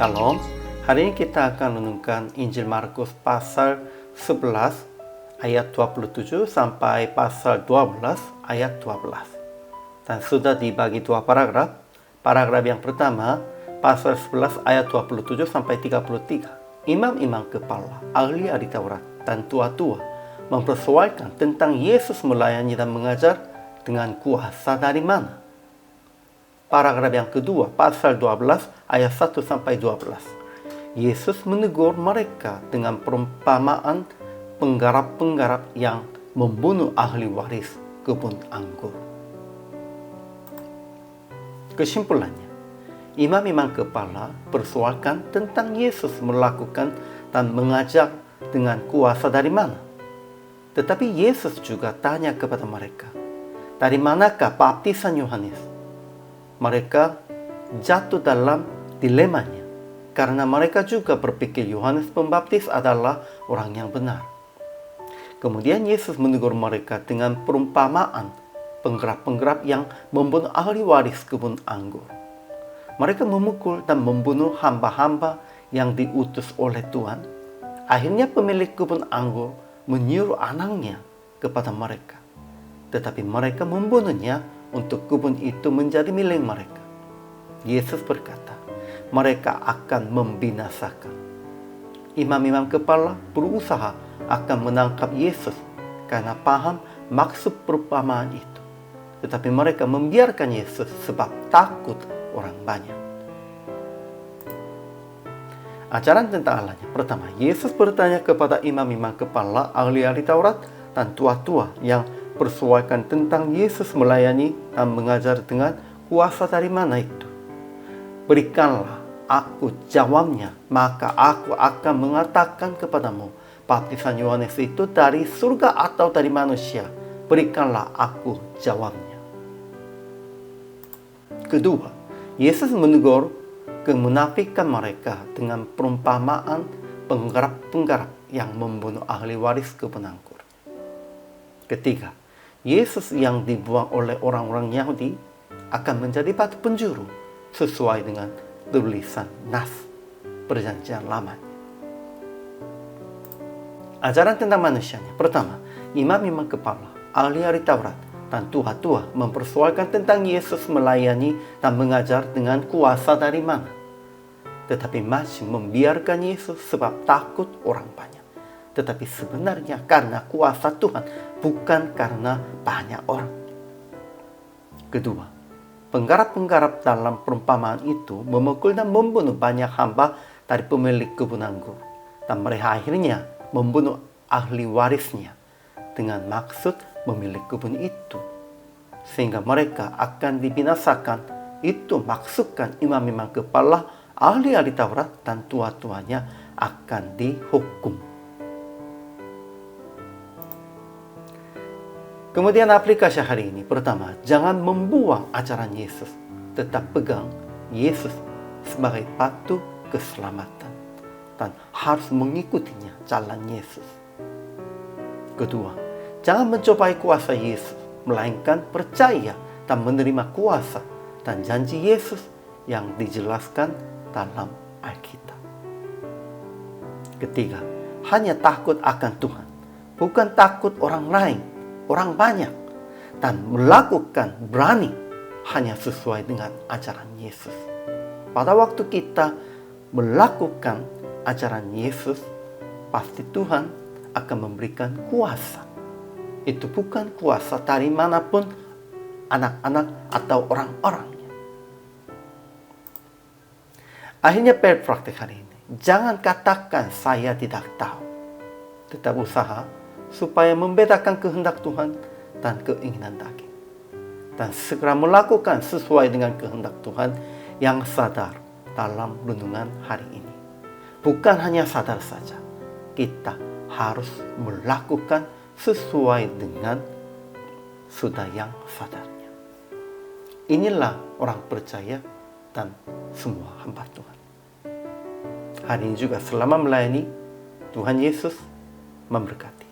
Shalom, hari ini kita akan renungkan Injil Markus pasal 11 ayat 27 sampai pasal 12 ayat 12. Dan sudah dibagi dua paragraf. Paragraf yang pertama, pasal 11 ayat 27 sampai 33. Imam-imam kepala, ahli-ahli Taurat, dan tua-tua mempersoalkan tentang Yesus melayani dan mengajar dengan kuasa dari mana. Paragraf yang kedua, pasal 12 ayat 1 sampai 12. Yesus menegur mereka dengan perumpamaan penggarap-penggarap yang membunuh ahli waris kebun anggur. Kesimpulannya, imam-imam kepala persoalkan tentang Yesus melakukan dan mengajar dengan kuasa dari mana. Tetapi Yesus juga tanya kepada mereka, dari manakah baptisan Yohanes? Mereka jatuh dalam dilemanya karena mereka juga berpikir Yohanes Pembaptis adalah orang yang benar. Kemudian Yesus menegur mereka dengan perumpamaan penggarap-penggarap yang membunuh ahli waris kebun anggur. Mereka memukul dan membunuh hamba-hamba yang diutus oleh Tuhan. Akhirnya pemilik kebun anggur menyuruh anaknya kepada mereka. Tetapi mereka membunuhnya untuk kebun itu menjadi milik mereka. Yesus berkata, mereka akan membinasakan. Imam-imam kepala berusaha akan menangkap Yesus karena paham maksud perumpamaan itu. Tetapi mereka membiarkan Yesus sebab takut orang banyak. Ajaran tentang Allahnya. Pertama, Yesus bertanya kepada imam-imam kepala, ahli-ahli Taurat, dan tua-tua yang persoalkan tentang Yesus melayani dan mengajar dengan kuasa dari mana itu. Berikanlah aku jawabnya, maka aku akan mengatakan kepadamu, baptisan Yohanes itu dari surga atau dari manusia. Berikanlah aku jawabnya. Kedua, Yesus menegur kemunafikan mereka dengan perumpamaan penggarap-penggarap yang membunuh ahli waris kebun anggur. Ketiga, Yesus yang dibuang oleh orang-orang Yahudi akan menjadi batu penjuru sesuai dengan tulisan Nas Perjanjian Lama. Ajaran tentang manusianya. Pertama, imam-imam kepala, ahli-ahli Taurat, dan tua-tua mempersoalkan tentang Yesus melayani dan mengajar dengan kuasa dari mana. Tetapi masih membiarkan Yesus sebab takut orang banyak. Tetapi sebenarnya karena kuasa Tuhan, bukan karena banyak orang. Kedua, penggarap-penggarap dalam perumpamaan itu memukul dan membunuh banyak hamba dari pemilik kebun anggur. Dan mereka akhirnya membunuh ahli warisnya dengan maksud pemilik kebun itu. Sehingga mereka akan dibinasakan. Itu maksudkan imam-imam kepala, ahli-ahli Taurat, dan tua-tuanya akan dihukum. Kemudian aplikasi hari ini. Pertama, jangan membuang ajaran Yesus. Tetap pegang Yesus sebagai batu keselamatan. Dan harus mengikutinya jalan Yesus. Kedua, jangan mencobai kuasa Yesus. Melainkan percaya dan menerima kuasa dan janji Yesus yang dijelaskan dalam Alkitab. Ketiga, hanya takut akan Tuhan. Bukan takut orang lain. Orang banyak, dan melakukan berani hanya sesuai dengan ajaran Yesus. Pada waktu kita melakukan ajaran Yesus, pasti Tuhan akan memberikan kuasa. Itu bukan kuasa dari manapun, anak-anak atau orang-orangnya. Akhirnya praktik hari ini. Jangan katakan saya tidak tahu. Tetap usaha supaya membedakan kehendak Tuhan dan keinginan daging. Dan segera melakukan sesuai dengan kehendak Tuhan yang sadar dalam renungan hari ini. Bukan hanya sadar saja, kita harus melakukan sesuai dengan sudah yang sadarnya. Inilah orang percaya dan semua hamba Tuhan. Hari ini juga selama melayani, Tuhan Yesus memberkati.